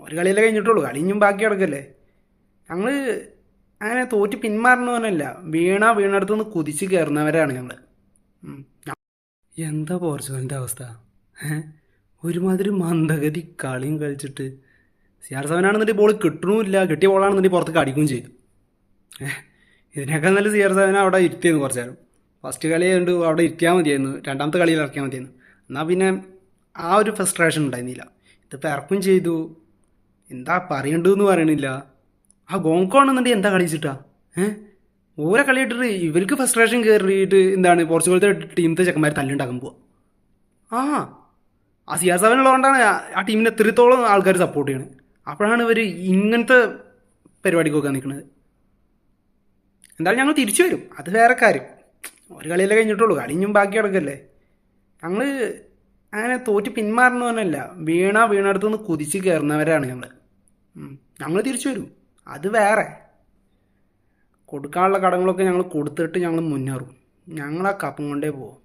ഒരു കളിയല്ലേ കഴിഞ്ഞിട്ടുള്ളൂ, കളി ഇനിയും ബാക്കി കിടക്കല്ലേ. ഞങ്ങൾ അങ്ങനെ തോറ്റ് പിന്മാറണമെന്നല്ല, വീണടുത്ത് നിന്ന് കുതിച്ച് കയറുന്നവരാണ് ഞങ്ങൾ. എന്താ പോർച്ചുഗലിൻ്റെ അവസ്ഥ? ഏഹ് ഒരുമാതിരി മന്ദഗതി കളിയും കളിച്ചിട്ട് CR7 ബോൾ കിട്ടണമില്ല, കിട്ടിയ ബോളാണെന്നുണ്ടെങ്കിൽ പുറത്ത് അടിക്കുകയും ചെയ്തു. ഇതിനേക്കാൾ നല്ല CR7 അവിടെ ഇരുത്തിയായിരുന്നു കുറച്ച് നേരം. ഫസ്റ്റ് കളി കൊണ്ട് അവിടെ ഇരിക്കാൻ മതിയായിരുന്നു, രണ്ടാമത്തെ കളിയിൽ ഇറക്കിയാൽ മതിയായിരുന്നു. എന്നാൽ പിന്നെ ആ ഒരു ഫ്രസ്ട്രേഷൻ ഉണ്ടായിരുന്നില്ല. ഇതിപ്പോൾ ഇറക്കും ചെയ്തു, എന്താ പറയണ്ടെന്ന് പറയണില്ല. ആ ഗോങ്കോണെന്നുണ്ടെങ്കിൽ എന്താ കളിച്ചിട്ടാ ഓരോ കളി ഇട്ടിട്ട് ഇവർക്ക് ഫ്രസ്ട്രേഷൻ കയറിയിട്ട് എന്താണ് പോർച്ചുഗലത്തെ ടീമത്തെ ചെക്കന്മാർ തല്ലുണ്ടാക്കാൻ പോവുക. ആ ആ CR7 ഉള്ളതുകൊണ്ടാണ് ആ ടീമിനെ എത്രത്തോളം ആൾക്കാർ സപ്പോർട്ട് ചെയ്യണത്. അപ്പോഴാണ് ഇവർ ഇങ്ങനത്തെ പരിപാടിക്കൊക്കെ നിൽക്കുന്നത്. എന്തായാലും ഞങ്ങൾ തിരിച്ചു വരും, അത് വേറെ കാര്യം. ഒരു കളിയല്ലേ കഴിഞ്ഞിട്ടുള്ളൂ, കളി ഇനിയും ബാക്കി കിടക്കല്ലേ. ഞങ്ങൾ അങ്ങനെ തോറ്റ് പിന്മാറണമെന്നല്ല, വീണടുത്ത് നിന്ന് കുതിച്ച് കയറുന്നവരാണ് ഞങ്ങൾ. ഞങ്ങൾ തിരിച്ചു വരും, അത് വേറെ. കൊടുക്കാനുള്ള കടങ്ങളൊക്കെ ഞങ്ങൾ കൊടുത്തിട്ട് ഞങ്ങൾ മുന്നേറും. ഞങ്ങൾ ആ കപ്പും കൊണ്ടേ പോവും.